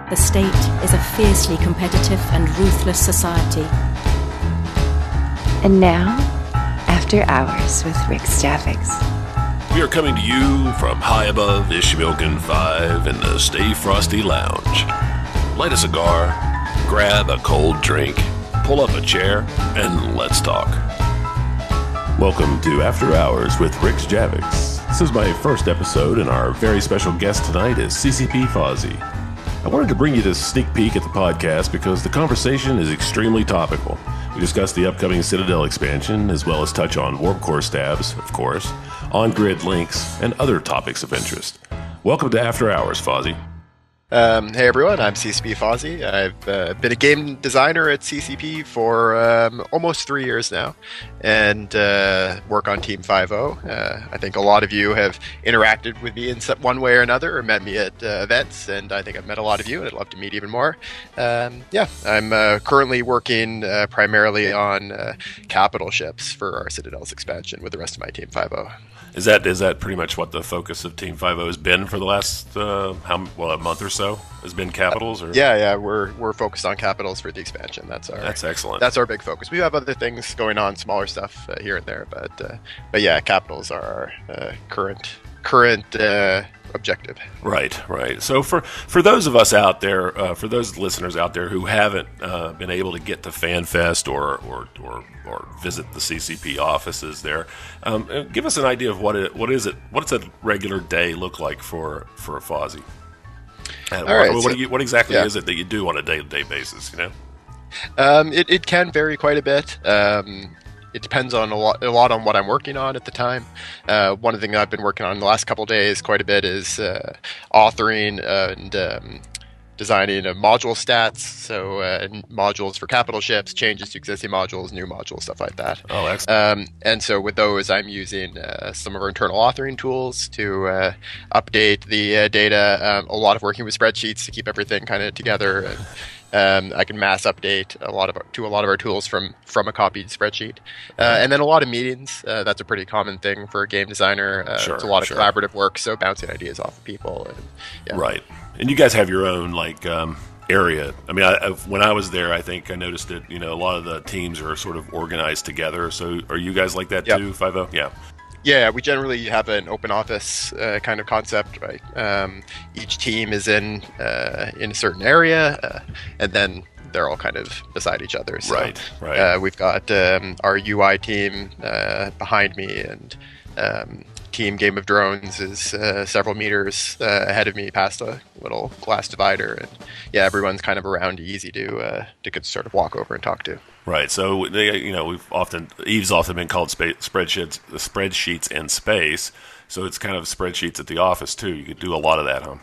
The state is a fiercely competitive and ruthless society. And now, After Hours with Rixx Javix. We are coming to you from high above Ishmaelkin 5 in the Stay Frosty Lounge. Light a cigar, grab a cold drink, pull up a chair, and let's talk. Welcome to After Hours with Rixx Javix. This is my first episode, and our very special guest tonight is CCP Fozzie. I wanted to bring you this sneak peek at the podcast because the conversation is extremely topical. We discuss the upcoming Citadel expansion, as well as touch on Warp Core stabs, of course, on-grid links, and other topics of interest. Welcome to After Hours, Fozzie. Hey everyone, I'm CCP Fozzie. I've been a game designer at CCP for almost 3 years now, and work on Team 5.0. I think a lot of you have interacted with me in one way or another, or met me at events, and I think I've met a lot of you, and I'd love to meet even more. I'm currently working primarily on capital ships for our Citadel's expansion with the rest of my Team 5.0. Is that pretty much what the focus of Team 5.0 has been for the last a month or so? Has been capitals? Or? Yeah, we're focused on capitals for the expansion. That's excellent. That's our big focus. We have other things going on, smaller stuff here and there, but yeah, capitals are our current objective. Right. So for those of us out there, for those listeners out there who haven't been able to get to FanFest or visit the CCP offices there, give us an idea of what's a regular day look like for a Fozzie. What exactly is it that you do on a day-to-day basis? You know, it can vary quite a bit. It depends on a lot on what I'm working on at the time. One of the things I've been working on the last couple of days quite a bit is authoring and designing module stats, so modules for capital ships, changes to existing modules, new modules, stuff like that. Oh, excellent. And so with those, I'm using some of our internal authoring tools to update the data. A lot of working with spreadsheets to keep everything kind of together. And I can mass update a lot of our tools from a copied spreadsheet, and then a lot of meetings. That's a pretty common thing for a game designer. It's a lot of collaborative work, so bouncing ideas off of people. And, yeah. Right, and you guys have your own area. I mean, when I was there, I think I noticed that a lot of the teams are sort of organized together. So are you guys like that too, 5.0? Yeah. Yeah, we generally have an open office kind of concept, right? Each team is in a certain area, and then they're all kind of beside each other. So, right. We've got our UI team behind me, and Team Game of Drones is several meters ahead of me, past a little glass divider, and yeah, everyone's kind of around, easy to sort of walk over and talk to. Right. So Eve's often been called spreadsheets in space. So it's kind of spreadsheets at the office too. You could do a lot of that, huh?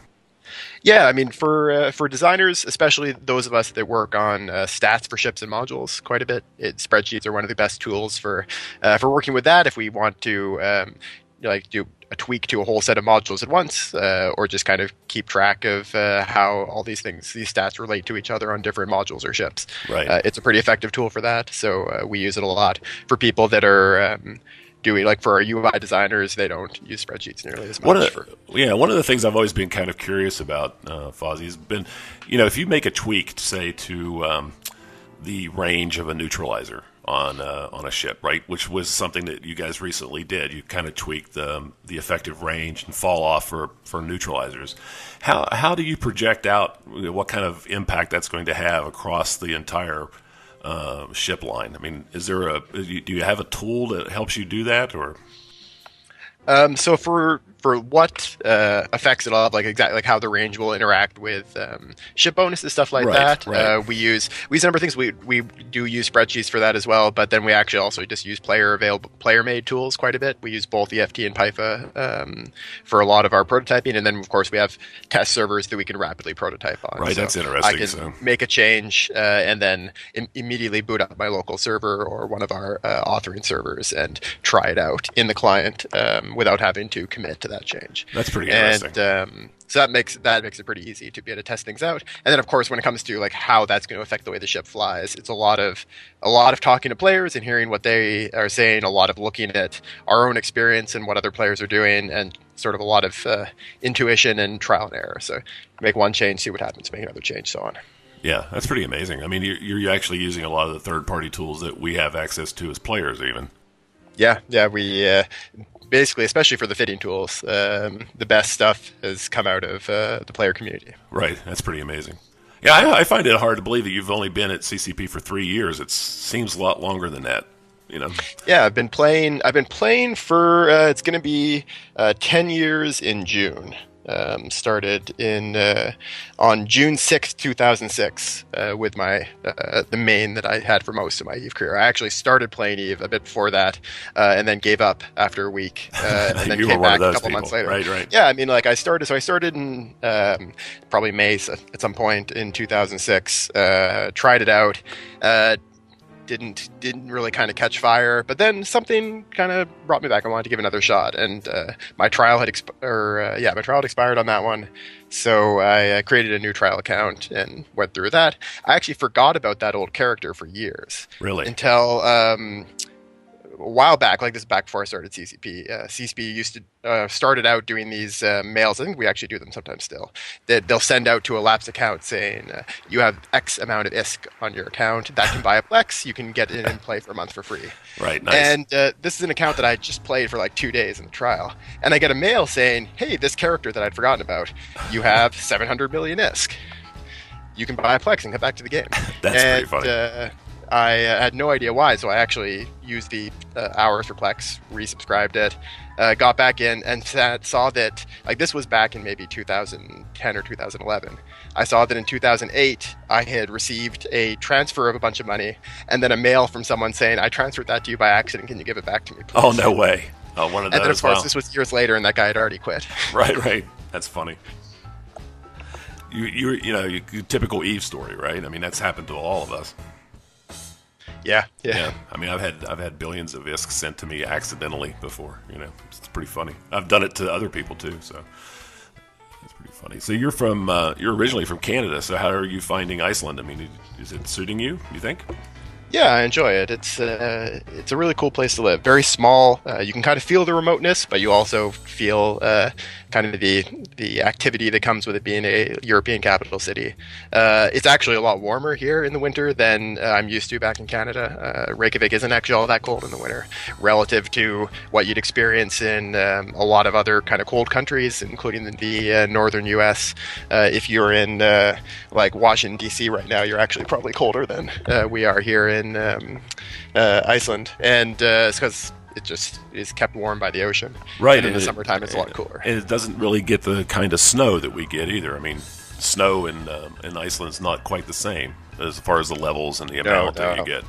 Yeah, I mean, for designers, especially those of us that work on stats for ships and modules, quite a bit. Spreadsheets are one of the best tools for working with that. If we want to do a tweak to a whole set of modules at once, or just kind of keep track of how all these stats relate to each other on different modules or ships. Right. It's a pretty effective tool for that. So we use it a lot for people that are doing, for our UI designers, they don't use spreadsheets nearly as much. One of the things I've always been kind of curious about, Fozzie, has been, if you make a tweak, say, to the range of a neutralizer on a ship, right? Which was something that you guys recently did. You kind of tweaked the effective range and fall off for neutralizers. How do you project out what kind of impact that's going to have across the entire ship line? I mean, do you have a tool that helps you do that, or? So for what affects it all, exactly how the range will interact with ship bonuses, stuff like that. Right. We use a number of things. We do use spreadsheets for that as well, but then we actually also just use player-made tools quite a bit. We use both EFT and PIFA for a lot of our prototyping, and then of course we have test servers that we can rapidly prototype on. Right, so that's interesting. I can make a change and then immediately boot up my local server or one of our authoring servers and try it out in the client without having to commit to that change. That's pretty interesting. And so that makes it pretty easy to be able to test things out. And then of course when it comes to how that's going to affect the way the ship flies, it's a lot of talking to players and hearing what they are saying, a lot of looking at our own experience and what other players are doing, and sort of a lot of intuition and trial and error. So make one change, see what happens, make another change, so on. Yeah, that's pretty amazing. I mean, you're actually using a lot of the third-party tools that we have access to as players, even. Yeah, we basically, especially for the fitting tools, the best stuff has come out of the player community. Right, that's pretty amazing. Yeah, I find it hard to believe that you've only been at CCP for 3 years. It seems a lot longer than that. Yeah, I've been playing for it's going to be 10 years in June. Started on June 6th, 2006, with my the main that I had for most of my EVE career. I actually started playing EVE a bit before that, and then gave up after a week, and then came back a couple months later. Right. Yeah, I mean, like I started in probably May at some point in 2006. Tried it out. Didn't really kind of catch fire, but then something kind of brought me back. I wanted to give another shot, and my trial had expired on that one, so I created a new trial account and went through that. I actually forgot about that old character for years, really, until a while back, like this is back before I started CCP. CCP used to started out doing these mails. I think we actually do them sometimes still. That they'll send out to a lapsed account saying you have X amount of ISK on your account that can buy a Plex. You can get in and play for a month for free. Right. Nice. And this is an account that I just played for like 2 days in the trial, and I get a mail saying, "Hey, this character that I'd forgotten about, you have 700 million ISK. You can buy a Plex and come back to the game." That's pretty funny. I had no idea why, so I actually used the hours for Plex, resubscribed it, got back in, and saw that, like, this was back in maybe 2010 or 2011. I saw that in 2008, I had received a transfer of a bunch of money, and then a mail from someone saying, "I transferred that to you by accident, can you give it back to me, please?" Oh, no way. Oh, one of those. And then, of course, this was years later, and that guy had already quit. Right. That's funny. You typical EVE story, right? I mean, that's happened to all of us. Yeah. I mean, I've had billions of ISK sent to me accidentally before. It's pretty funny. I've done it to other people too, so it's pretty funny. So you're originally from Canada. So how are you finding Iceland? I mean, is it suiting you? You think? Yeah, I enjoy it. It's a really cool place to live. Very small. You can kind of feel the remoteness, but you also feel kind of the activity that comes with it being a European capital city. It's actually a lot warmer here in the winter than I'm used to back in Canada. Reykjavik isn't actually all that cold in the winter relative to what you'd experience in a lot of other kind of cold countries, including the northern U.S. If you're in like Washington, D.C. right now, you're actually probably colder than we are here in Iceland, and it's because it just is kept warm by the ocean. Right. And in the summertime, it's a lot cooler. And it doesn't really get the kind of snow that we get either. I mean, snow in Iceland's not quite the same as far as the levels and the amount that you get.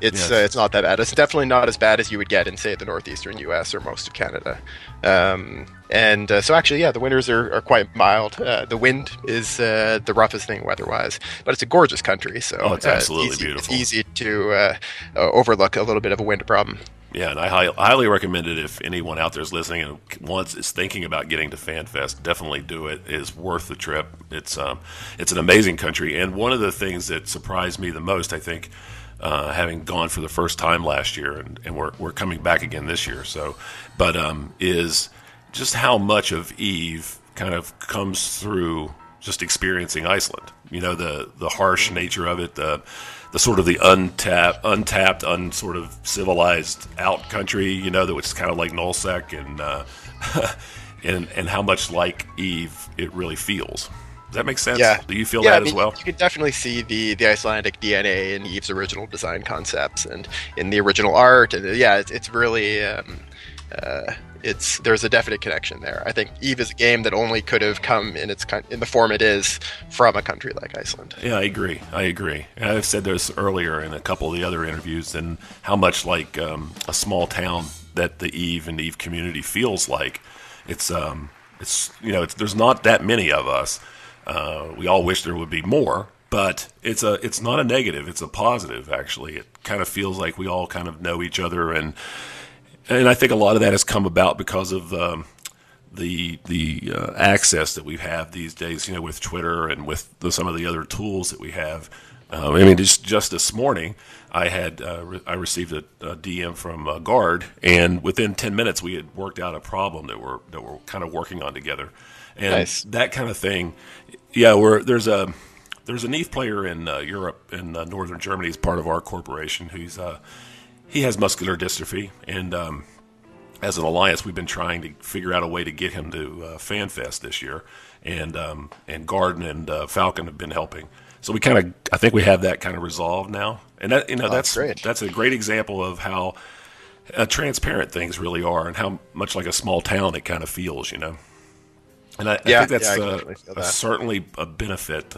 It's not that bad. It's definitely not as bad as you would get in, say, the northeastern U.S. or most of Canada. So actually, yeah, the winters are quite mild. The wind is the roughest thing weather-wise, but it's a gorgeous country. So it's absolutely beautiful. It's easy to overlook a little bit of a wind problem. Yeah, and I highly recommend it if anyone out there is listening and is thinking about getting to FanFest. Definitely do it. It is worth the trip. It's an amazing country, and one of the things that surprised me the most, I think, having gone for the first time last year, and we're coming back again this year. Is just how much of EVE kind of comes through just experiencing Iceland. The harsh nature of it, the sort of the untapped, sort of civilized out country, that was kind of like nullsec and how much like EVE it really feels. Does that make sense? Yeah. Do you feel that as well? You can definitely see the Icelandic DNA in EVE's original design concepts and in the original art, and it's really there's a definite connection there. I think EVE is a game that only could have come in the form it is from a country like Iceland. Yeah, I agree. And I've said this earlier in a couple of the other interviews, and how much like a small town that the EVE and EVE community feels like. There's not that many of us. We all wish there would be more, but it's not a negative. It's a positive, actually. It kind of feels like we all kind of know each other, and I think a lot of that has come about because of the access that we have these days, with Twitter and with some of the other tools that we have. I mean, just this morning, I received a DM from Guard, and within 10 minutes, we had worked out a problem that we're kind of working on together, and Nice. that kind of thing. Yeah, there's an EVE player in Europe, in northern Germany, he's part of our corporation. He has muscular dystrophy, and as an alliance, we've been trying to figure out a way to get him to FanFest this year, and Garden and Falcon have been helping. So I think we have that kind of resolved now, and that's great. That's a great example of how transparent things really are, and how much like a small town it kind of feels, And I think that's I can definitely feel that. certainly a benefit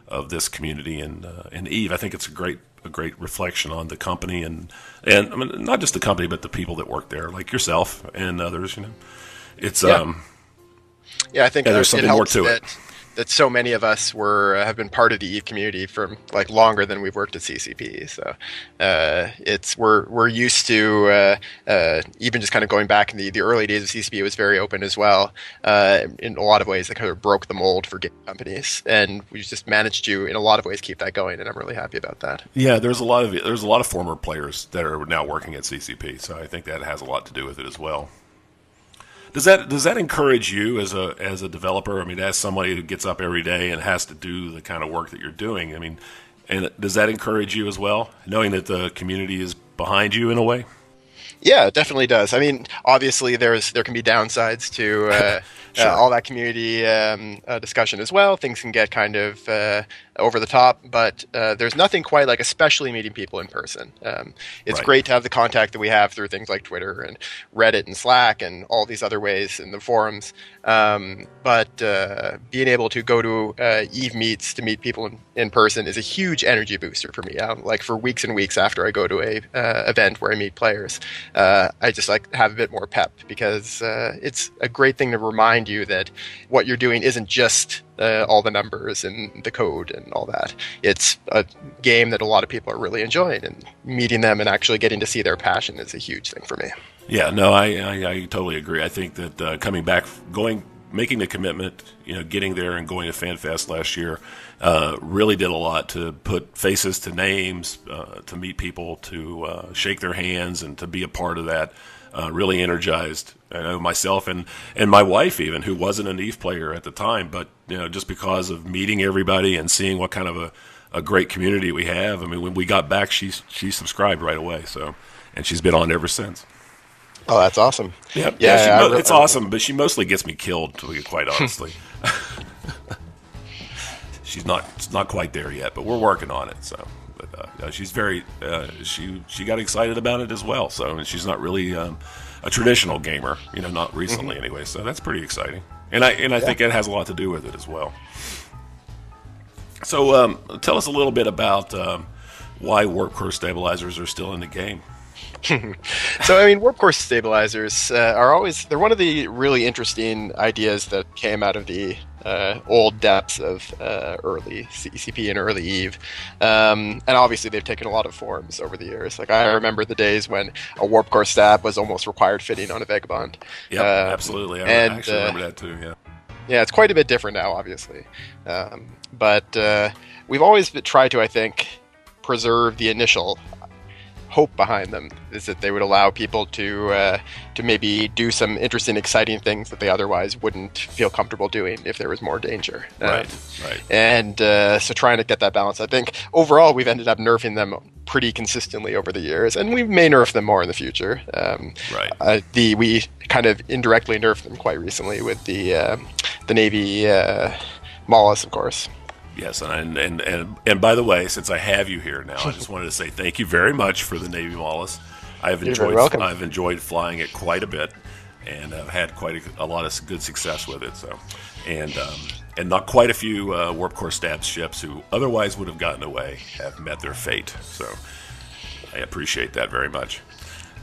of this community and EVE. I think it's a great reflection on the company and I mean, not just the company, but the people that work there, like yourself and others. It's Yeah, I think there's something more to it. That so many of us have been part of the EVE community for like longer than we've worked at CCP. So we're used to even just kind of going back in the early days of CCP. It was very open as well. In a lot of ways, it kind of broke the mold for game companies, and we just managed to, in a lot of ways, keep that going. And I'm really happy about that. Yeah, there's a lot of former players that are now working at CCP. So I think that has a lot to do with it as well. Does that encourage you as a developer? I mean, as somebody who gets up every day and has to do the kind of work that you're doing, I mean, and does that encourage you as well, knowing that the community is behind you in a way? Yeah, it definitely does. I mean, obviously, there can be downsides to Sure. all that community discussion as well. Things can get kind of over the top, but there's nothing quite like especially meeting people in person. It's Right. great to have the contact that we have through things like Twitter and Reddit and Slack and all these other ways in the forums. But being able to go to EVE meets to meet people in person is a huge energy booster for me. Like for weeks and weeks after I go to a event where I meet players, I just like have a bit more pep because it's a great thing to remind you that what you're doing isn't just all the numbers and the code and all that. It's a game that a lot of people are really enjoying, and meeting them and actually getting to see their passion is a huge thing for me. Yeah, no, I totally agree. I think that coming back, making the commitment, getting there and going to FanFest last year really did a lot to put faces to names, to meet people, to shake their hands, and to be a part of that. Really energized myself and my wife even, who wasn't an EVE player at the time, but just because of meeting everybody and seeing what kind of a great community we have. I mean, when we got back, she subscribed right away, and she's been on ever since. Oh, that's awesome. Yeah, it's awesome, but she mostly gets me killed, to be quite honestly. She's not quite there yet, but we're working on it. So, but she's very she got excited about it as well. So, and she's not really a traditional gamer, not recently anyway. So that's pretty exciting, and I think it has a lot to do with it as well. So, tell us a little bit about why warp core stabilizers are still in the game. So, I mean, warp core stabilizers they're one of the really interesting ideas that came out of the old depths of early CCP and early EVE. And obviously they've taken a lot of forms over the years. Like, I remember the days when a warp core stab was almost required fitting on a Vagabond. Yeah, absolutely. I actually remember that too, yeah. Yeah, it's quite a bit different now, obviously. But we've always tried to, I think, preserve the initial hope behind them, is that they would allow people to maybe do some interesting, exciting things that they otherwise wouldn't feel comfortable doing if there was more danger. Right. And so trying to get that balance. I think overall we've ended up nerfing them pretty consistently over the years, and we may nerf them more in the future. We kind of indirectly nerfed them quite recently with the Navy Mollis, of course. Yes, and by the way, since I have you here now, I just wanted to say thank you very much for the Navy Mollis. I've enjoyed flying it quite a bit, and I've had quite a lot of good success with it. So, and not quite a few warp core stab ships who otherwise would have gotten away have met their fate. So, I appreciate that very much.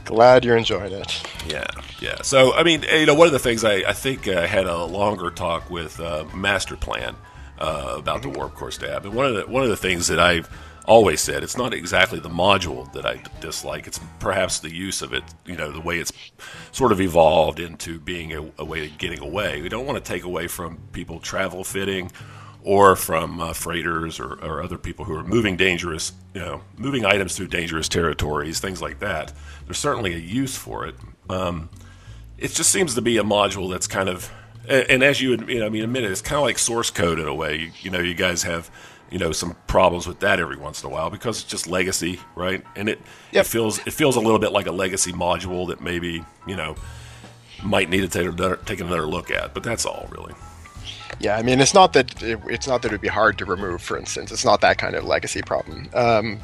Glad you're enjoying it. Yeah. So, I mean, one of the things I think I had a longer talk with Master Plan about the warp core stab, and one of the things that I've always said, it's not exactly the module that I dislike, it's perhaps the use of it, the way it's sort of evolved into being a way of getting away. We don't want to take away from people travel fitting or from freighters or other people who are moving moving items through dangerous territories, things like that. There's certainly a use for it. It just seems to be a module that's kind of, and as you admit it, it's kind of like source code in a way. You guys have some problems with that every once in a while because it's just legacy, right? And it feels a little bit like a legacy module that maybe might need to take another look at. But that's all really. Yeah, I mean, it's not that it would be hard to remove. For instance, it's not that kind of legacy problem.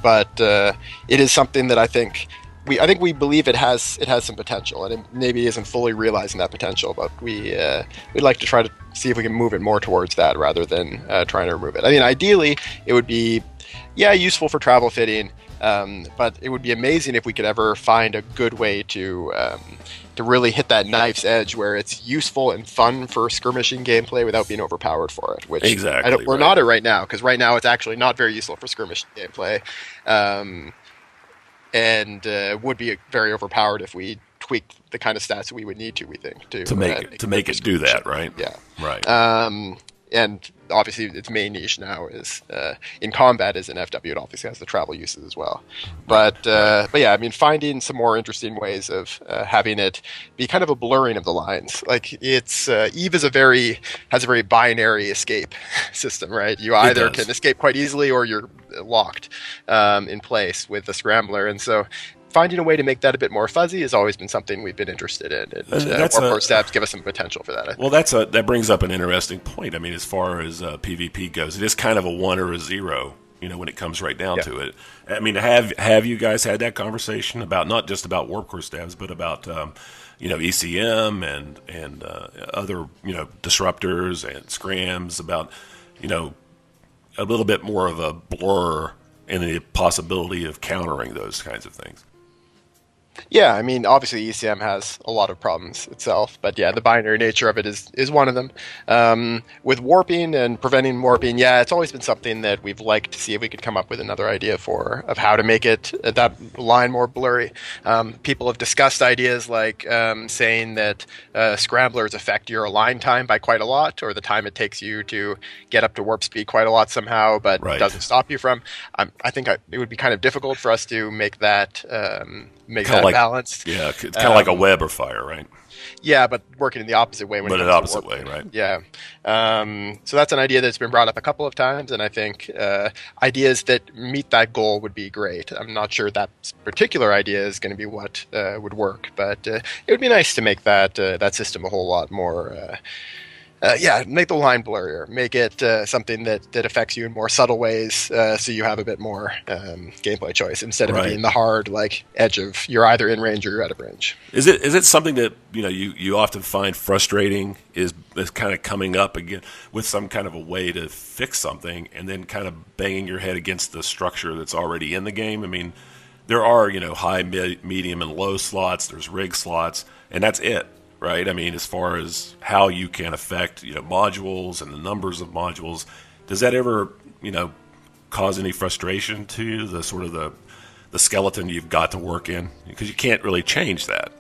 But it is something that I think we believe it has some potential, and it maybe isn't fully realizing that potential. But we'd like to try to see if we can move it more towards that rather than trying to remove it. I mean, ideally, it would be useful for travel fitting, but it would be amazing if we could ever find a good way to really hit that knife's edge where it's useful and fun for skirmishing gameplay without being overpowered for it. Which exactly we're not at right now, because right now it's actually not very useful for skirmishing gameplay. And would be very overpowered if we tweaked the kind of stats that we would need to. We think to make it do that, right? Yeah, right. And obviously, its main niche now is in combat is in FW. It obviously has the travel uses as well. But yeah, I mean, finding some more interesting ways of having it be kind of a blurring of the lines. Like it's Eve has a very binary escape system, right? You either can escape quite easily or you're locked in place with the scrambler, and so finding a way to make that a bit more fuzzy has always been something we've been interested in. And Warpcore stabs give us some potential for that. Well, that brings up an interesting point. I mean, as far as PvP goes, it is kind of a 1 or a 0, when it comes right down to it. I mean, have you guys had that conversation about not just about Warpcore stabs, but about ECM and other disruptors and scrams, about a little bit more of a blur and the possibility of countering those kinds of things? Yeah, I mean, obviously ECM has a lot of problems itself, but yeah, the binary nature of it is one of them. With warping and preventing warping, it's always been something that we've liked to see if we could come up with another idea of how to make it that line more blurry. People have discussed ideas like saying that scramblers affect your align time by quite a lot, or the time it takes you to get up to warp speed quite a lot somehow, but doesn't stop you from. I think it would be kind of difficult for us to make that balanced. Yeah, it's kind of like a web or fire, right? Yeah, but working in the opposite way. But in the opposite way, right? Yeah. So that's an idea that's been brought up a couple of times, and I think ideas that meet that goal would be great. I'm not sure that particular idea is going to be what would work, but it would be nice to make that system a whole lot more... make the line blurrier. Make it something that affects you in more subtle ways, so you have a bit more gameplay choice instead of it being the hard edge of you're either in range or you're out of range. Is it something that you often find frustrating? Is kind of coming up again with some kind of a way to fix something and then kind of banging your head against the structure that's already in the game? I mean, there are high, medium, and low slots. There's rig slots, and that's it. Right, I mean, as far as how you can affect, modules and the numbers of modules, does that ever, cause any frustration to you? The sort of the skeleton you've got to work in, because you can't really change that.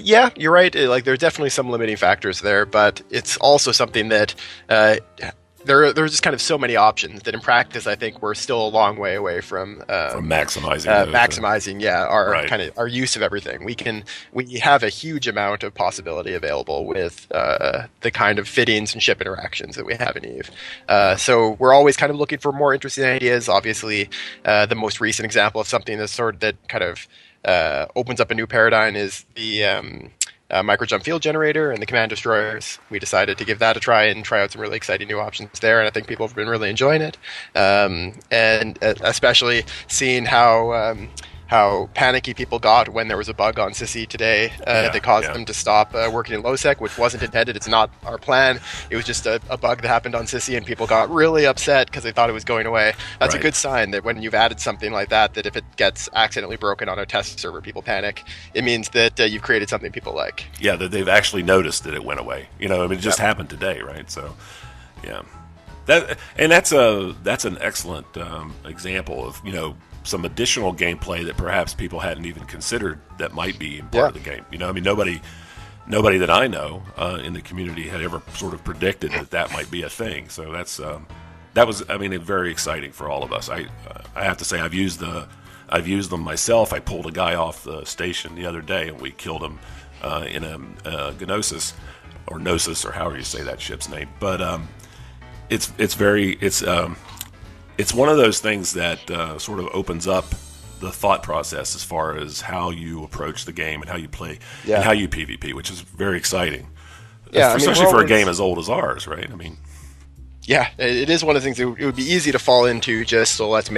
Yeah, you're right. There's definitely some limiting factors there, but it's also something that there's just kind of so many options that in practice, I think we're still a long way away from maximizing our use of everything. We have a huge amount of possibility available with the kind of fittings and ship interactions that we have in Eve. So we're always kind of looking for more interesting ideas. Obviously, the most recent example of something that kind of opens up a new paradigm is the micro-jump field generator and the command destroyers. We decided to give that a try and try out some really exciting new options there, and I think people have been really enjoying it. And especially seeing how panicky people got when there was a bug on Sissy today that caused them to stop working in LowSec, which wasn't intended. It's not our plan. It was just a bug that happened on Sissy, and people got really upset because they thought it was going away. That's a good sign that when you've added something like that if it gets accidentally broken on a test server, people panic. It means that you've created something people like. Yeah, that they've actually noticed that it went away. It just happened today, right? So, yeah. That's an excellent example of, some additional gameplay that perhaps people hadn't even considered that might be part of the game. Nobody nobody that I know in the community had ever sort of predicted that might be a thing. So that was, I mean, very exciting for all of us. I have to say, I've used them myself. I pulled a guy off the station the other day, and we killed him in a Gnosis, or Gnosis, or however you say that ship's name. But it's one of those things that sort of opens up the thought process as far as how you approach the game and how you play and how you PvP, which is very exciting. Yeah, especially for a game as old as ours, right? I mean, yeah, it is one of the things. It would be easy to fall into just let's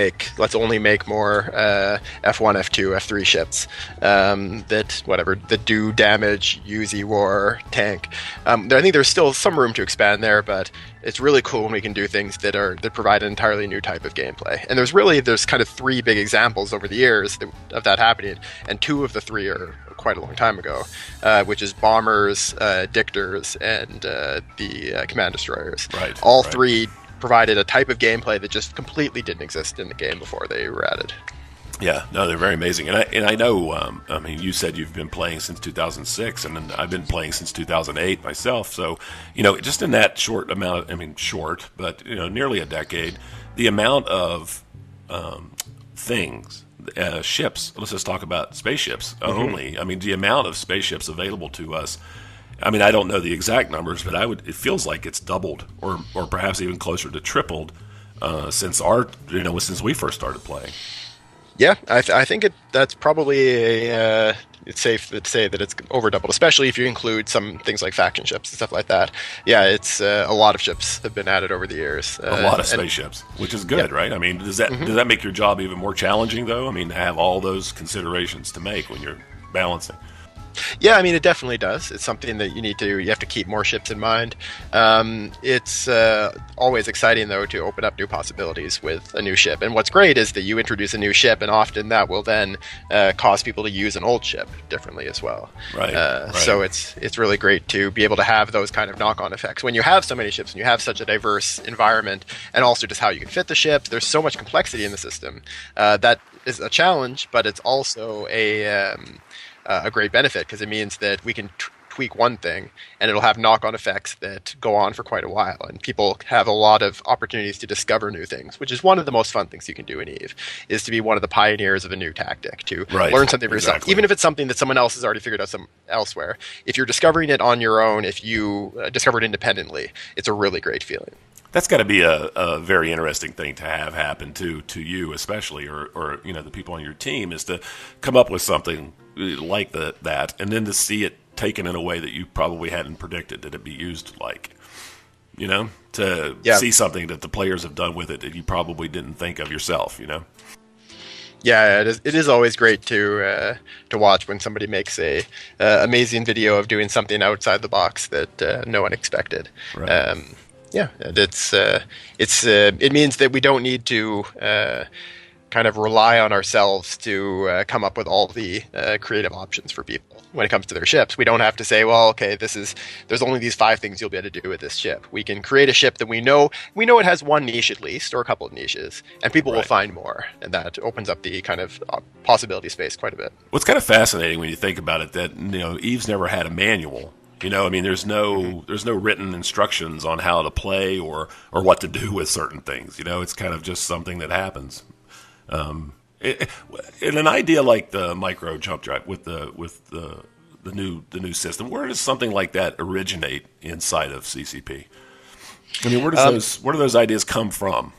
only make more F1, F2, F3 ships that do damage, use war, tank. I think there's still some room to expand there, but it's really cool when we can do things that provide an entirely new type of gameplay. And there's kind of three big examples over the years of that happening, and two of the three are quite a long time ago, which is bombers, dictors, and the command destroyers. Right. All three provided a type of gameplay that just completely didn't exist in the game before they were added. Yeah, no, they're very amazing, and I know. I mean, you said you've been playing since 2006, and I've been playing since 2008 myself. So, just in that short amount, short, but nearly a decade, the amount of things, ships. Let's just talk about spaceships only. I mean, the amount of spaceships available to us. I mean, I don't know the exact numbers, but it feels like it's doubled, or perhaps even closer to tripled since since we first started playing. Yeah, I think that's probably it's safe to say that it's over doubled, especially if you include some things like faction ships and stuff like that. Yeah, it's a lot of ships have been added over the years. A lot of spaceships, which is good, right? I mean, does that make your job even more challenging, though? I mean, to have all those considerations to make when you're balancing. Yeah, I mean, it definitely does. It's something that you have to keep more ships in mind. It's always exciting, though, to open up new possibilities with a new ship. And what's great is that you introduce a new ship, and often that will then cause people to use an old ship differently as well. Right. So it's really great to be able to have those kind of knock-on effects. When you have so many ships and you have such a diverse environment, and also just how you can fit the ships, there's so much complexity in the system. That is a challenge, but it's also a great benefit, because it means that we can tweak one thing and it'll have knock-on effects that go on for quite a while, and people have a lot of opportunities to discover new things, which is one of the most fun things you can do in EVE, is to be one of the pioneers of a new tactic, to learn something for yourself, even if it's something that someone else has already figured out elsewhere. If you're discovering it on your own, if you discover it independently, it's a really great feeling. That's got to be a very interesting thing to have happen to you, especially, or the people on your team, is to come up with something like that, and then to see it taken in a way that you probably hadn't predicted that it'd be used see something that the players have done with it that you probably didn't think of yourself, Yeah, it is always great to watch when somebody makes a amazing video of doing something outside the box that no one expected. Right. Yeah, it means that we don't need to kind of rely on ourselves to come up with all the creative options for people when it comes to their ships. We don't have to say, well, okay, there's only these 5 things you'll be able to do with this ship. We can create a ship that we know it has one niche at least, or a couple of niches, and people will find more, and that opens up the kind of possibility space quite a bit. What's kind of fascinating when you think about it, that EVE's never had a manual. I mean, there's no written instructions on how to play or what to do with certain things. It's kind of just something that happens. In an idea like the micro jump drive with the new system, where does something like that originate inside of CCP? I mean, where do those ideas come from?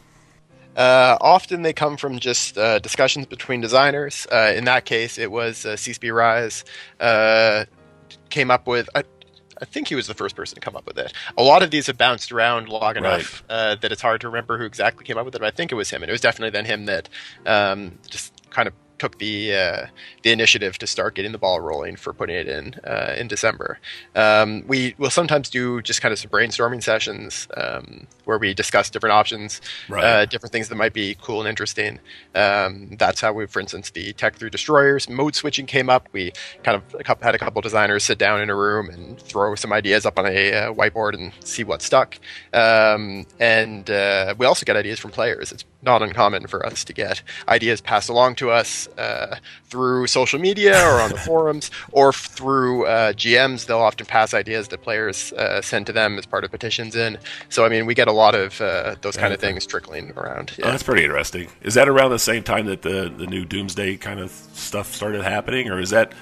Often they come from just discussions between designers. In that case, it was CCP Rise came up with. I think he was the first person to come up with it. A lot of these have bounced around long enough that it's hard to remember who exactly came up with it, but I think it was him, and it was definitely then him that just kind of took the initiative to start getting the ball rolling for putting it in December. We will sometimes do just kind of some brainstorming sessions where we discuss different options, different things that might be cool and interesting. That's how we, for instance, the Tech 3 destroyers mode switching came up. We kind of had a couple designers sit down in a room and throw some ideas up on a whiteboard and see what stuck. And we also get ideas from players. It's not uncommon for us to get ideas passed along to us through social media or on the forums, or through GMs. They'll often pass ideas that players send to them as part of petitions in. So, I mean, we get a lot of those kind of things trickling around. Yeah. Oh, that's pretty interesting. Is that around the same time that the new Doomsday kind of stuff started happening, or is that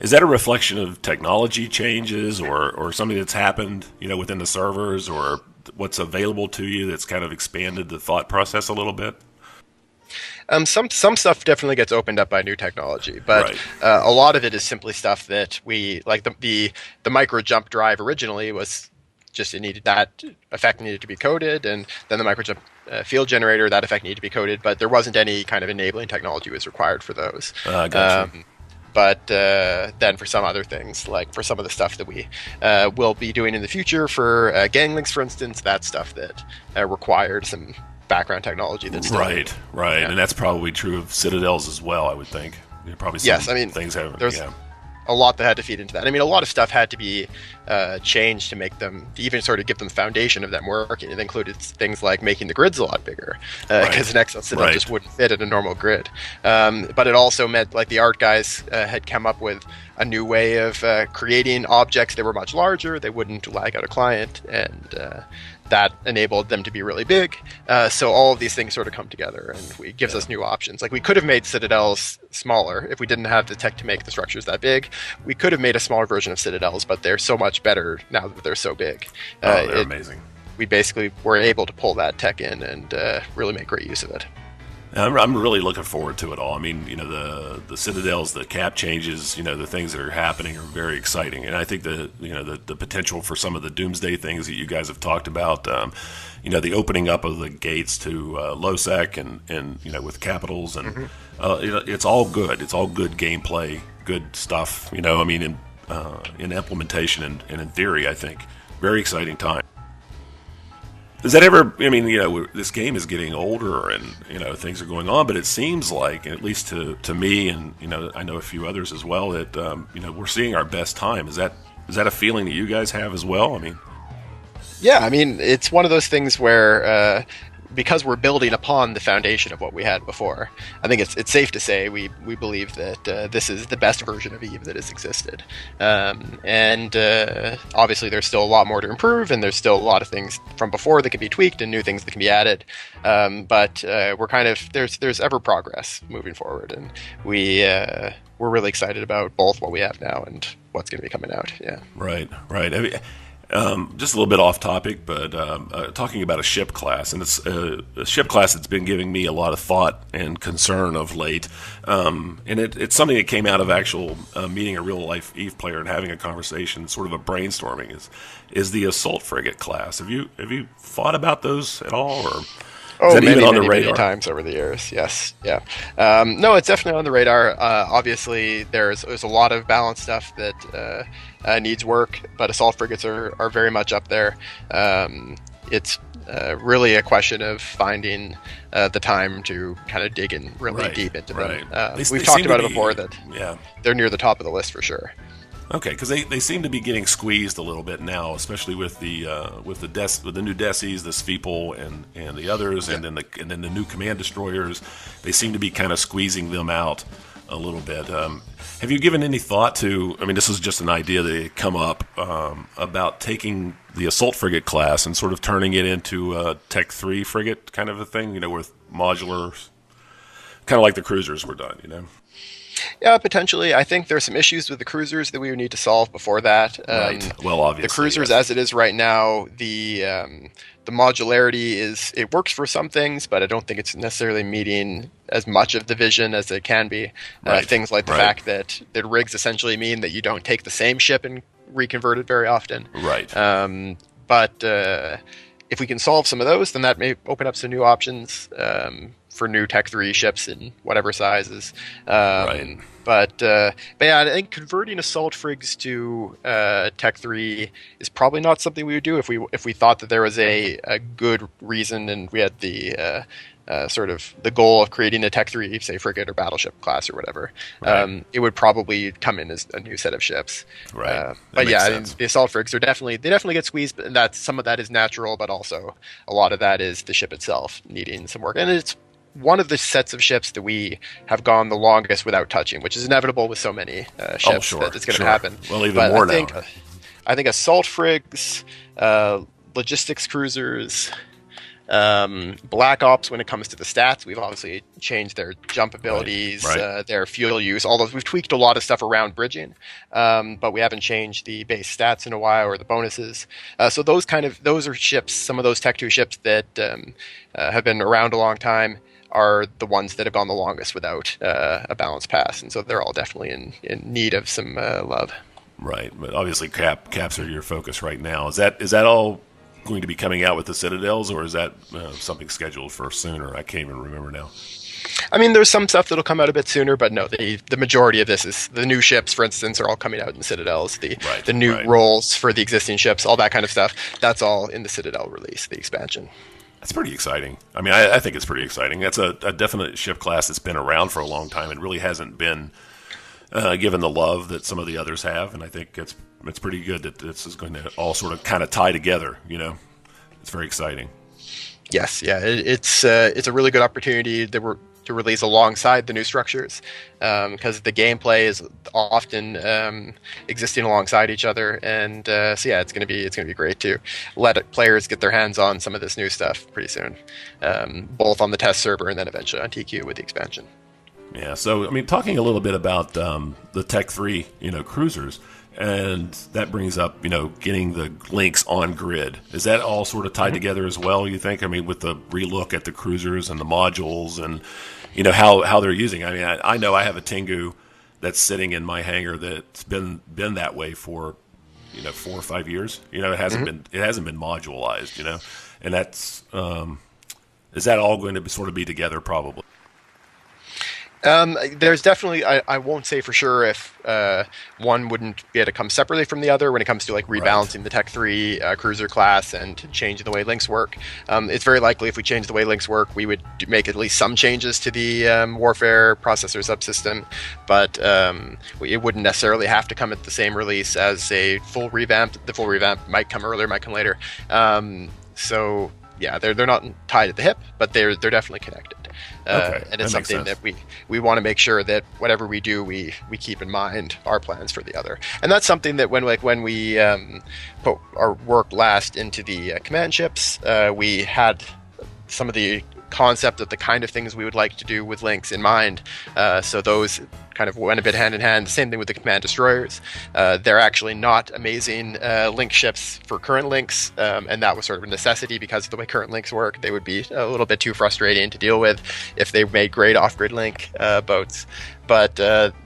a reflection of technology changes or something that's happened, within the servers, or what's available to you that's kind of expanded the thought process a little bit? Some stuff definitely gets opened up by new technology, but Right. A lot of it is simply stuff that we like. The micro jump drive originally was just that effect needed to be coded, and then the micro jump field generator, that effect needed to be coded, but there wasn't any kind of enabling technology was required for those. Gotcha. But then for some other things, like for some of the stuff that we will be doing in the future for gang links, for instance, that's stuff that required some background technology that's still Right. Yeah. And that's probably true of Citadels as well, I would think. Probably some Yes, I mean, things have. there's Yeah. a lot that had to feed into that. I mean, a lot of stuff had to be changed to make them, to even sort of give them the foundation of them working. It included things like making the grids a lot bigger, because an Excel Citadel just wouldn't fit in a normal grid. But it also meant, like, the art guys had come up with a new way of creating objects that were much larger. They wouldn't lag out a client, and that enabled them to be really big. So all of these things sort of come together, and it gives us new options. Like, we could have made Citadels smaller if we didn't have the tech to make the structures that big. We could have made a smaller version of Citadels, but they're so much better now that they're so big. They're amazing. We basically were able to pull that tech in and really make great use of it. I'm really looking forward to it all. I mean, the Citadels, the cap changes, the things that are happening are very exciting, and I think the potential for some of the Doomsday things that you guys have talked about, the opening up of the gates to low-sec and with capitals, and it's all good. It's all good gameplay, good stuff. I mean, in implementation and in theory, I think very exciting time. Does that ever? I mean, this game is getting older, and things are going on, but it seems like, at least to me, and I know a few others as well, that we're seeing our best time. Is that a feeling that you guys have as well? I mean, yeah, I mean, it's one of those things where because we're building upon the foundation of what we had before, I think it's safe to say we believe that this is the best version of Eve that has existed. And obviously there's still a lot more to improve, and there's still a lot of things from before that can be tweaked and new things that can be added. But we're kind of, there's ever progress moving forward, and we're really excited about both what we have now and what's going to be coming out. Yeah. Right. I mean, just a little bit off topic, but talking about a ship class, and it's a ship class that's been giving me a lot of thought and concern of late, and it's something that came out of actual meeting a real-life EVE player and having a conversation, sort of a brainstorming, is the assault frigate class. Have you thought about those at all, or is that even on the radar? Many times over the years, yes, yeah. No, it's definitely on the radar. Obviously, there's a lot of balance stuff that needs work, but assault frigates are very much up there. It's really a question of finding the time to kind of dig in really deep into them. We've talked about it before, that they're near the top of the list for sure. Okay, because they seem to be getting squeezed a little bit now, especially with the new Desis, the Sveeple, and the others, and then the new command destroyers. They seem to be kind of squeezing them out a little bit. Have you given any thought to? I mean, this is just an idea that had come up about taking the assault frigate class and sort of turning it into a Tech 3 frigate kind of a thing, with modular, kind of like the cruisers were done, Yeah, potentially. I think there's some issues with the cruisers that we would need to solve before that. Right. Well, obviously, the cruisers, as it is right now, the modularity it works for some things, but I don't think it's necessarily meeting as much of the vision as it can be. Things like the fact that rigs essentially mean that you don't take the same ship and reconvert it very often. Right. But if we can solve some of those, then that may open up some new options for new Tech 3 ships in whatever sizes. But yeah, I think converting assault frigs to Tech 3 is probably not something we would do if we thought that there was a good reason, and we had the sort of the goal of creating a Tech 3, say, frigate or battleship class or whatever. It would probably come in as a new set of ships. Right. But yeah, I mean, the assault frigs definitely get squeezed, and some of that is natural, but also a lot of that is the ship itself needing some work. And it's one of the sets of ships that we have gone the longest without touching, which is inevitable with so many ships that it's going to happen. Well, even more now. I think assault frigs, logistics cruisers, Black Ops, when it comes to the stats, we've obviously changed their jump abilities, their fuel use, all those. We've tweaked a lot of stuff around bridging, but we haven't changed the base stats in a while or the bonuses. So those are ships, some of those Tech 2 ships that have been around a long time are the ones that have gone the longest without a balance pass, and so they're all definitely in need of some love. Right, but obviously caps are your focus right now. Is that all going to be coming out with the Citadels, or is that something scheduled for sooner? I can't even remember now. I mean, there's some stuff that'll come out a bit sooner, but no, the majority of this is the new ships, for instance, are all coming out in the Citadels. The new roles for the existing ships, all that kind of stuff, that's all in the Citadel release, the expansion. That's pretty exciting. I mean, I think it's pretty exciting. That's a definite ship class that's been around for a long time and really hasn't been given the love that some of the others have, and I think it's pretty good that this is going to all sort of kind of tie together. It's very exciting. Yes, yeah, it's a really good opportunity to release alongside the new structures, because the gameplay is often existing alongside each other, and so yeah, it's gonna be great to let players get their hands on some of this new stuff pretty soon, both on the test server and then eventually on TQ with the expansion. Yeah, so I mean, talking a little bit about the Tech 3, cruisers, and that brings up, getting the links on grid. Is that all sort of tied together as well, you think? I mean, with the relook at the cruisers and the modules and, how they're using. I mean, I know I have a Tengu that's sitting in my hangar that's been that way for, 4 or 5 years. It hasn't been modularized, and that's is that all going to sort of be together probably? There's definitely, I won't say for sure if one wouldn't be able to come separately from the other when it comes to like rebalancing the Tech 3 cruiser class and changing the way links work. It's very likely if we change the way links work, we would make at least some changes to the warfare processor subsystem, but it wouldn't necessarily have to come at the same release as a full revamp. The full revamp might come earlier, might come later. So yeah, they're not tied at the hip, but they're definitely connected. And it's something that we want to make sure that whatever we do, we keep in mind our plans for the other. And that's something that when we put our work last into the command ships, we had some of the concept of the kind of things we would like to do with links in mind. So those kind of went a bit hand in hand. Same thing with the command destroyers. They're actually not amazing link ships for current links, and that was sort of a necessity because of the way current links work. They would be a little bit too frustrating to deal with if they made great off-grid link boats. But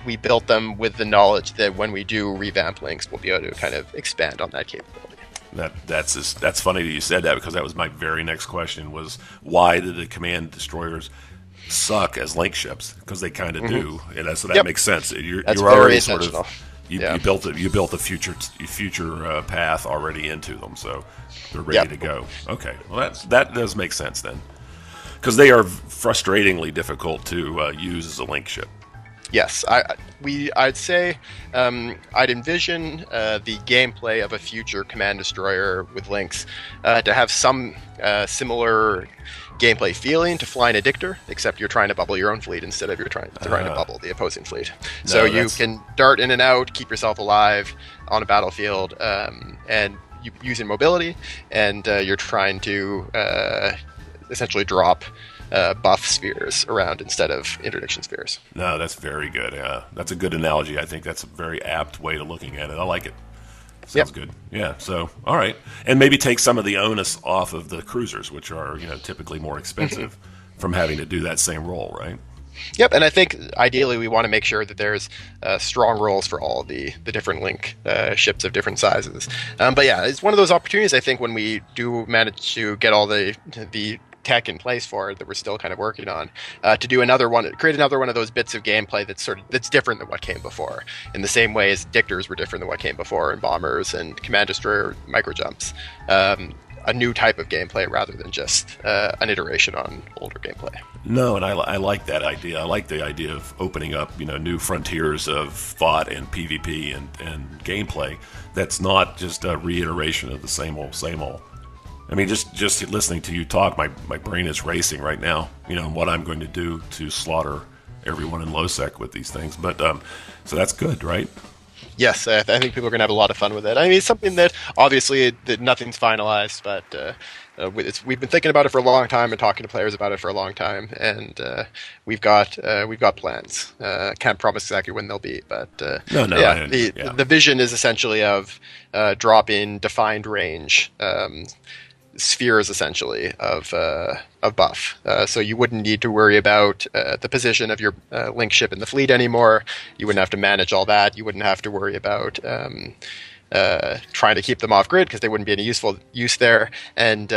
we built them with the knowledge that when we do revamp links, we'll be able to kind of expand on that capability. That's funny that you said that, because that was my very next question, was why did the command destroyers suck as link ships? Because they kind of do, and so that makes sense. You're already sort of you built a future path already into them, so they're ready to go. Okay, well that does make sense then, because they are frustratingly difficult to use as a link ship. Yes, I'd say I'd envision the gameplay of a future command destroyer with links to have some similar gameplay feeling to flying a Dictor, except you're trying to bubble your own fleet instead of you're trying to bubble the opposing fleet. So you can dart in and out, keep yourself alive on a battlefield, and using mobility, and you're trying to essentially drop buff spheres around instead of interdiction spheres. No, that's very good. That's a good analogy. I think that's a very apt way of looking at it. I like it. Sounds good. Yeah. So, all right, and maybe take some of the onus off of the cruisers, which are typically more expensive, from having to do that same role, right? Yep, and I think ideally we want to make sure that there's strong roles for all the different link ships of different sizes. But yeah, it's one of those opportunities, I think, when we do manage to get all the tech in place for it that we're still kind of working on, to do create another one of those bits of gameplay that's different than what came before, in the same way as Dictors were different than what came before, and bombers and command destroyer microjumps. A new type of gameplay rather than just an iteration on older gameplay. No, and I like that idea. I like the idea of opening up new frontiers of thought and PvP and gameplay that's not just a reiteration of the same old. I mean, just listening to you talk, my brain is racing right now. What I'm going to do to slaughter everyone in Losec with these things. But so that's good, right? Yes, I think people are going to have a lot of fun with it. I mean, it's something that obviously that nothing's finalized, but we've been thinking about it for a long time and talking to players about it for a long time, and we've got plans. Can't promise exactly when they'll be, but the vision is essentially of dropping defined range. Spheres essentially of buff, so you wouldn't need to worry about the position of your link ship in the fleet anymore. You wouldn't have to manage all that. You wouldn't have to worry about trying to keep them off grid because they wouldn't be any useful use there. And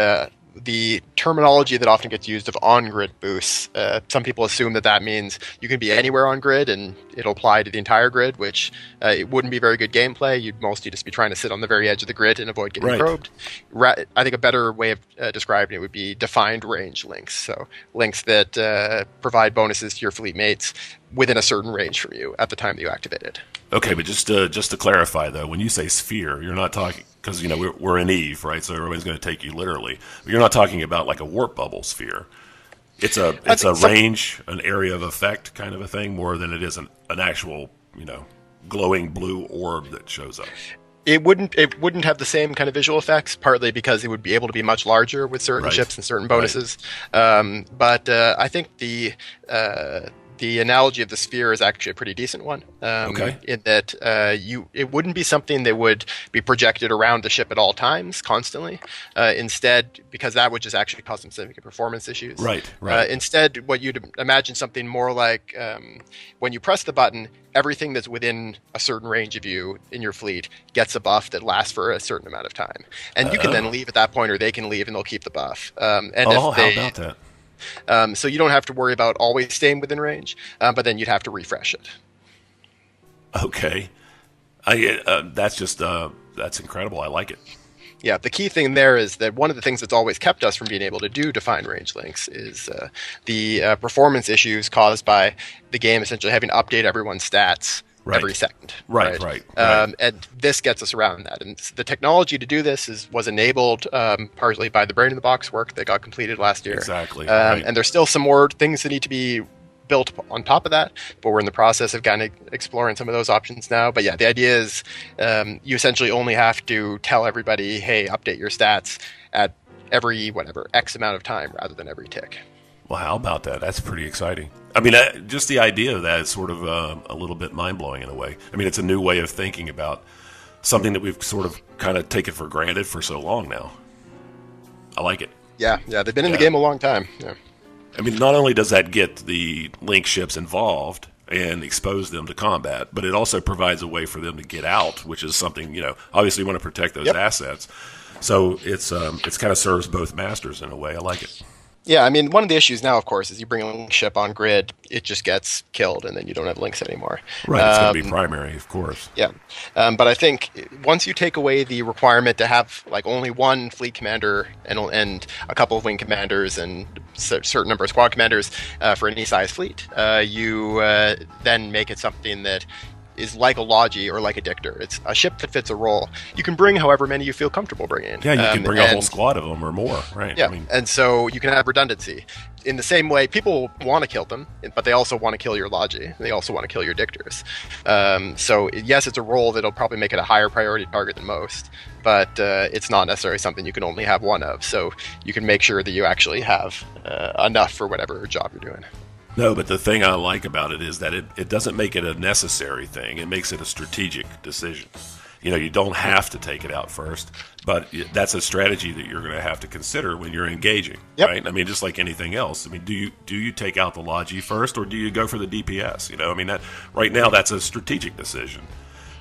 the terminology that often gets used of on-grid boosts, some people assume that means you can be anywhere on grid and it'll apply to the entire grid, which it wouldn't be very good gameplay. You'd mostly just be trying to sit on the very edge of the grid and avoid getting probed. I think a better way of describing it would be defined range links. So links that provide bonuses to your fleet mates within a certain range from you at the time that you activate it. Okay, but just to clarify though, when you say sphere, you're not talking, because we're in Eve, right? So everybody's going to take you literally. But you're not talking about like a warp bubble sphere. It's a range, an area of effect kind of a thing, more than it is an actual glowing blue orb that shows up. It wouldn't have the same kind of visual effects, partly because it would be able to be much larger with certain ships and certain bonuses. But I think the analogy of the sphere is actually a pretty decent one. In that it wouldn't be something that would be projected around the ship at all times, constantly. Instead, because that would just actually cause some significant performance issues. Instead, what you'd imagine something more like when you press the button, everything that's within a certain range of you in your fleet gets a buff that lasts for a certain amount of time. And you can then leave at that point, or they can leave and they'll keep the buff. How about that? So you don't have to worry about always staying within range, but then you'd have to refresh it. Okay. That's incredible. I like it. Yeah, the key thing there is that one of the things that's always kept us from being able to do defined range links is the performance issues caused by the game essentially having to update everyone's stats every second. Right. And this gets us around that. And the technology to do this was enabled partly by the Brain in the Box work that got completed last year. Exactly. And there's still some more things that need to be built on top of that, but we're in the process of kind of exploring some of those options now. But yeah, the idea is you essentially only have to tell everybody, hey, update your stats at every, X amount of time rather than every tick. Well, how about that? That's pretty exciting. I mean, just the idea of that is sort of a little bit mind-blowing in a way. I mean, it's a new way of thinking about something that we've sort of kind of taken for granted for so long now. I like it. Yeah, they've been in the game a long time. Yeah. I mean, not only does that get the link ships involved and expose them to combat, but it also provides a way for them to get out, which is something, obviously you want to protect those assets. So it's kind of serves both masters in a way. I like it. Yeah, I mean, one of the issues now, of course, is you bring a link ship on grid, it just gets killed, and then you don't have links anymore. Right, it's going to be primary, of course. Yeah, but I think once you take away the requirement to have only one fleet commander and a couple of wing commanders and a certain number of squad commanders for any size fleet, you then make it something that is like a Logi or like a Dictor. It's a ship that fits a role. You can bring however many you feel comfortable bringing. Yeah, you can bring a whole squad of them or more, right? Yeah, and so you can have redundancy. In the same way, people want to kill them, but they also want to kill your Logi. They also want to kill your Dictors. So yes, it's a role that'll probably make it a higher priority target than most, but it's not necessarily something you can only have one of. So you can make sure that you actually have enough for whatever job you're doing. No, but the thing I like about it is that it doesn't make it a necessary thing. It makes it a strategic decision. You don't have to take it out first, but that's a strategy that you're going to have to consider when you're engaging, right? I mean, just like anything else. I mean, do you take out the Logi first, or do you go for the DPS? I mean, right now that's a strategic decision.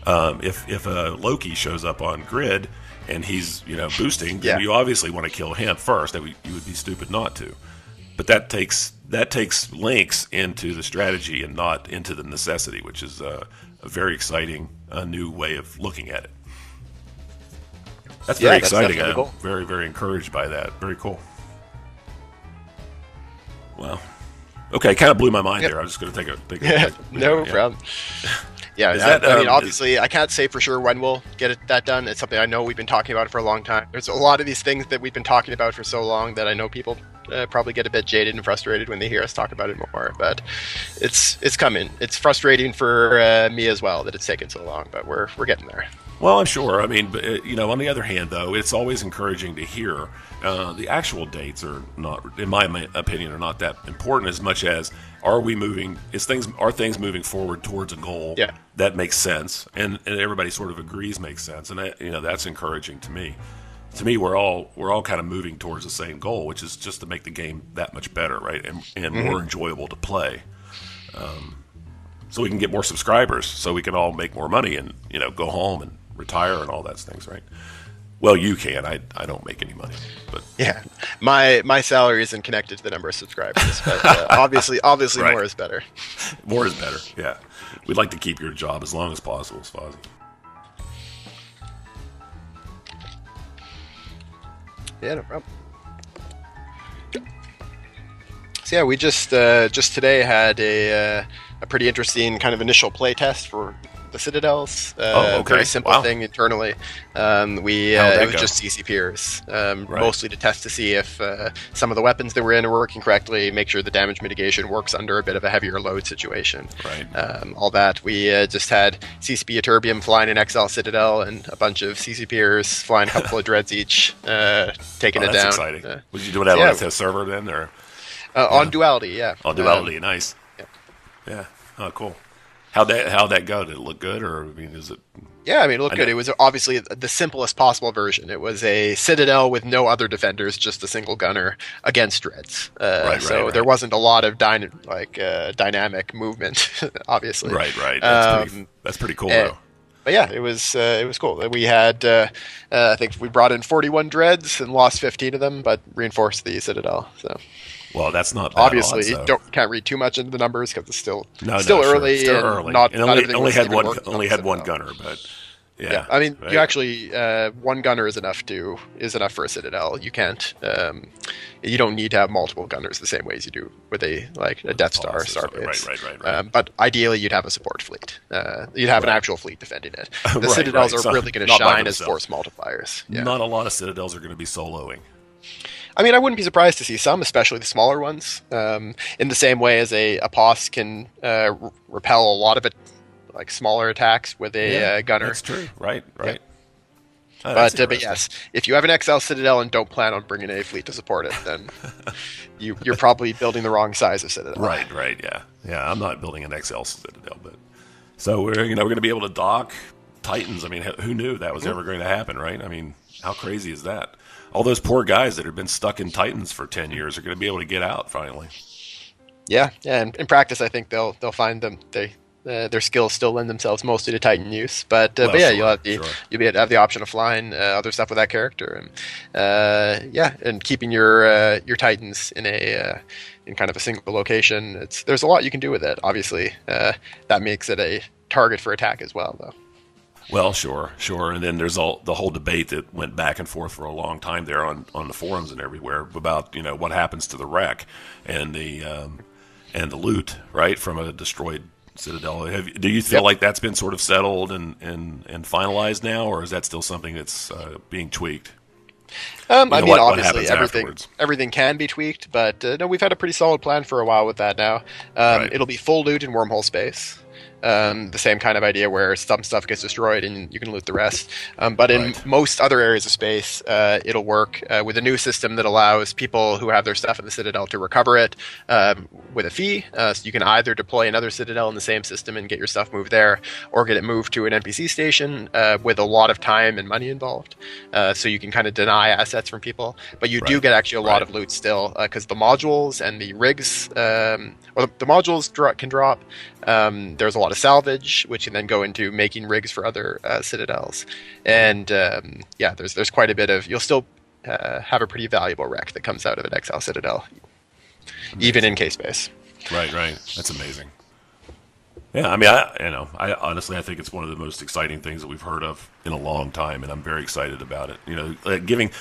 If a Loki shows up on grid and he's boosting, then you obviously want to kill him first. You would be stupid not to. But that takes links into the strategy and not into the necessity, which is a very exciting new way of looking at it. That's very exciting. I'm very, very encouraged by that. Very cool. Wow. Okay, kind of blew my mind there. I was just going to take a no problem. Yeah, Is that, I mean, obviously, I can't say for sure when we'll get that done. It's something I know we've been talking about for a long time. There's a lot of these things that we've been talking about for so long that I know people probably get a bit jaded and frustrated when they hear us talk about it more. But it's coming. It's frustrating for me as well that it's taken so long, but we're getting there. Well, I'm sure. I mean, but, on the other hand, though, it's always encouraging to hear the actual dates are not, in my opinion, are not that important as much as are things moving forward towards a goal that makes sense, and everybody sort of agrees makes sense, and that's encouraging to me. To me, we're all kind of moving towards the same goal, which is just to make the game that much better, right, and more enjoyable to play. So we can get more subscribers, so we can all make more money and go home and retire and all those things, right? Well, you can. I don't make any money, but yeah, my salary isn't connected to the number of subscribers, but obviously right. More is better. More is better. Yeah, we'd like to keep your job as long as possible, Fozzie. Yeah, no problem. So yeah, we just today had a pretty interesting kind of initial play test for the Citadels. Very simple thing internally. It was just CCPers, mostly to test to see if some of the weapons that were in are working correctly, make sure the damage mitigation works under a bit of a heavier load situation. Right. All that. We just had CCP Ytterbium flying in XL Citadel and a bunch of CCPers flying a couple of dreads each, taking it down. That's exciting. Was you doing that on a server then, or on Duality? Yeah. On Duality, nice. Yeah. Oh, cool. How'd that go? Did it look good, or is it? Yeah, it looked good. It was obviously the simplest possible version. It was a Citadel with no other defenders, just a single gunner against dreads. So there wasn't a lot of dynamic movement, obviously. Right. That's pretty cool, though. But yeah, it was cool. We had I think we brought in 41 dreads and lost 15 of them, but reinforced the Citadel. So. Well, that's not bad obviously. Odds, can't read too much into the numbers because it's still early. Sure. Still early. Not only had one gunner, but yeah. I mean, you actually one gunner is enough for a Citadel. You can't. You don't need to have multiple gunners the same way as you do with a Death Star or Starbase. Right. But ideally, you'd have a support fleet. You'd have an actual fleet defending it. The Citadels are really going to shine as force multipliers. Yeah. Not a lot of Citadels are going to be soloing. I mean, I wouldn't be surprised to see some, especially the smaller ones. In the same way as a POS can repel a lot of it, smaller attacks with a gunner. That's true. Right. Yeah. But yes, if you have an XL Citadel and don't plan on bringing a fleet to support it, then you're probably building the wrong size of Citadel. Right. Yeah. I'm not building an XL Citadel, but so we're going to be able to dock Titans. I mean, who knew that was ever going to happen, right? I mean, how crazy is that? All those poor guys that have been stuck in Titans for 10 years are going to be able to get out finally. Yeah, and in practice, I think they'll find them. Their skills still lend themselves mostly to Titan use, but yeah, you'll have the option of flying other stuff with that character, and keeping your Titans in kind of a single location. There's a lot you can do with it. Obviously, that makes it a target for attack as well, though. Well, sure. And then there's the whole debate that went back and forth for a long time there on the forums and everywhere about what happens to the wreck and the loot, right, from a destroyed Citadel. Do you feel like that's been sort of settled and finalized now, or is that still something that's being tweaked? Obviously, everything can be tweaked, but no, we've had a pretty solid plan for a while with that now. It'll be full loot in wormhole space. The same kind of idea where some stuff gets destroyed and you can loot the rest. But in most other areas of space, it'll work with a new system that allows people who have their stuff in the Citadel to recover it with a fee. So you can either deploy another Citadel in the same system and get your stuff moved there, or get it moved to an NPC station with a lot of time and money involved. So you can kind of deny assets from people. But you do get actually a lot of loot still, because the modules and the rigs, or the modules can drop. There's a lot of salvage, which can then go into making rigs for other Citadels, and there's quite a bit of. You'll still have a pretty valuable wreck that comes out of an XL Citadel, even in K-Space. Right. That's amazing. Yeah, I mean, I honestly, I think it's one of the most exciting things that we've heard of in a long time, and I'm very excited about it. Giving,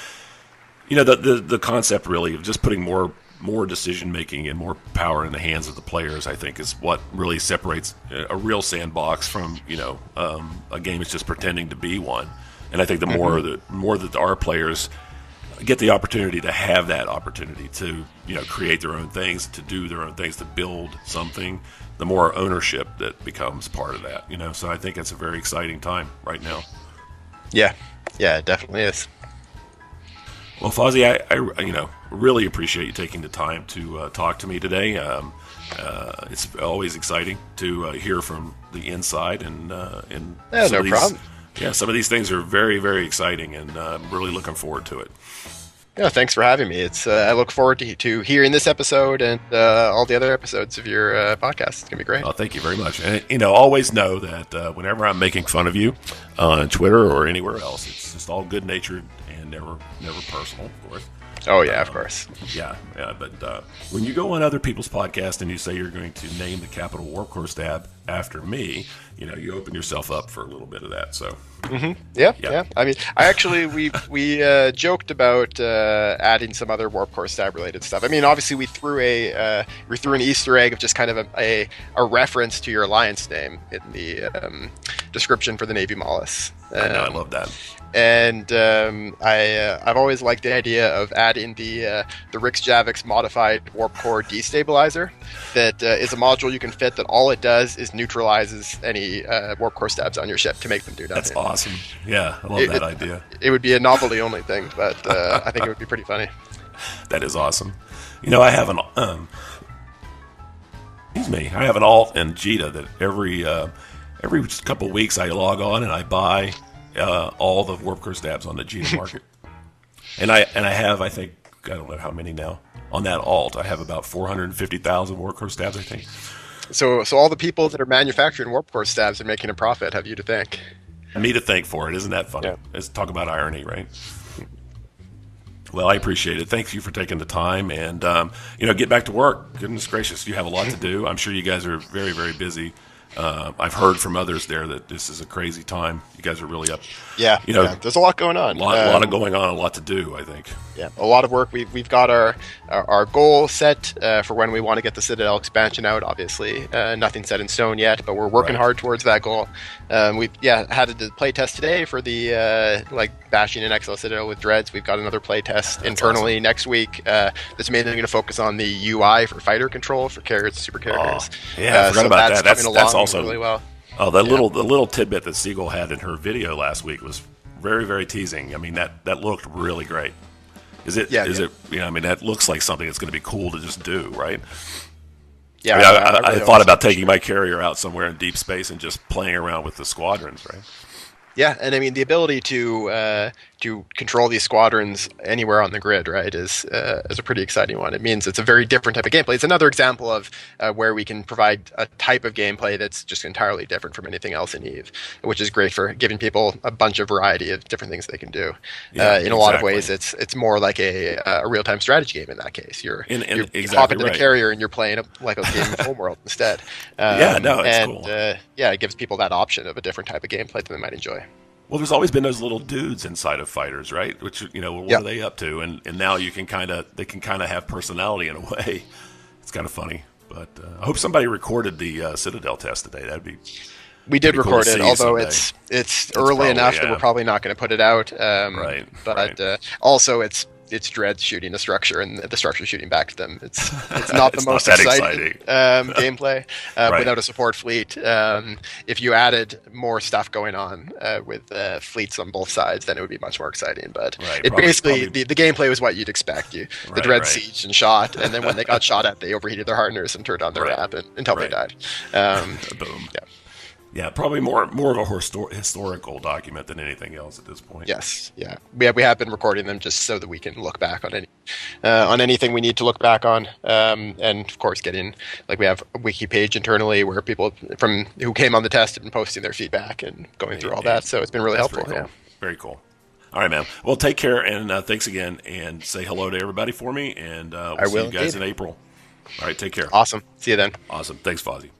the concept really of just putting more more decision making and more power in the hands of the players, I think, is what really separates a real sandbox from a game that's just pretending to be one. And I think the more that our players get the opportunity to have that opportunity to create their own things, to do their own things, to build something, the more ownership that becomes part of that. So I think it's a very exciting time right now. Yeah, it definitely is. Well, Fozzie, I really appreciate you taking the time to talk to me today. It's always exciting to hear from the inside, and no problem. Yeah, some of these things are very, very exciting, and I'm really looking forward to it. Yeah, thanks for having me. It's I look forward to hearing this episode and all the other episodes of your podcast. It's gonna be great. Oh, thank you very much. And always know that whenever I'm making fun of you on Twitter or anywhere else, it's just all good natured and never personal, of course. Oh yeah, of course. Yeah. But when you go on other people's podcasts and you say you're going to name the Capital Warp Core Stab after me, you open yourself up for a little bit of that. So. Mm-hmm. Yeah. I mean, we joked about adding some other Warp Core Stab related stuff. I mean, obviously we threw an Easter egg of just kind of a reference to your alliance name in the description for the Navy Mollusk. I know, I love that. And I've always liked the idea of adding the Rixx Javix modified warp core destabilizer. That is a module you can fit that all it does is neutralizes any warp core stabs on your ship to make them do nothing. That's awesome. Yeah, I love that idea. It would be a novelty only thing, but I think it would be pretty funny. That is awesome. I have an I have an alt in Jita that every couple of weeks I log on and I buy all the warp core stabs on the Jita market. and I have, I think, I don't know how many now on that alt. I have about 450,000 warp core stabs, I think. So all the people that are manufacturing warp core stabs are making a profit. Have you to thank? Me to thank for it. Isn't that funny? Yeah. Let's talk about irony, right? Well, I appreciate it. Thank you for taking the time, and get back to work. Goodness gracious, you have a lot to do. I'm sure you guys are very, very busy. I've heard from others there that this is a crazy time. You guys are really up. Yeah, there's a lot going on. A lot of going on, a lot to do, I think. Yeah, a lot of work. We've got our goal set for when we want to get the Citadel expansion out. Obviously, nothing set in stone yet, but we're working hard towards that goal. We've had a play test today for the bashing an XL Citadel with dreads. We've got another play test internally next week. That's mainly going to focus on the UI for fighter control for carriers and super carriers. Yeah, I forgot about that. That's also really well. Oh, the little tidbit that Siegel had in her video last week was very, very teasing. I mean, that looked really great. Is it? I mean, that looks like something that's going to be cool to just do, right? Yeah, I thought about taking my carrier out somewhere in deep space and just playing around with the squadrons, right? Yeah, and I mean the ability to control these squadrons anywhere on the grid, right, is a pretty exciting one. It means it's a very different type of gameplay. It's another example of where we can provide a type of gameplay that's just entirely different from anything else in EVE, which is great for giving people a bunch of variety of different things they can do. In a lot of ways, it's more like a real-time strategy game in that case. You hop into the carrier and you're playing like a game of Homeworld instead. It's cool. It gives people that option of a different type of gameplay that they might enjoy. Well, there's always been those little dudes inside of fighters, right? Which what are they up to? And now they can kind of have personality in a way. It's kind of funny, but I hope somebody recorded the Citadel test today. That'd be. We did record it, although it's early enough that we're probably not going to put it out. Also it's dreads shooting a structure and the structure shooting back to them. It's not the most exciting gameplay without a support fleet. If you added more stuff going on with fleets on both sides, then it would be much more exciting. But the gameplay was what you'd expect. The dreads sieged and shot, and then when they got shot at, they overheated their hardeners and turned on their wrap until they died. Boom. Yeah. Yeah, probably more of a historical document than anything else at this point. Yes, yeah, we have been recording them just so that we can look back on anything we need to look back on, and of course, we have a wiki page internally where people from who came on the test have been posting their feedback and going through all that. So it's been really helpful. Very cool. Very cool. All right, man. Well, take care and thanks again, and say hello to everybody for me, and we'll see you guys in April. All right, take care. Awesome. See you then. Awesome. Thanks, Fozzie.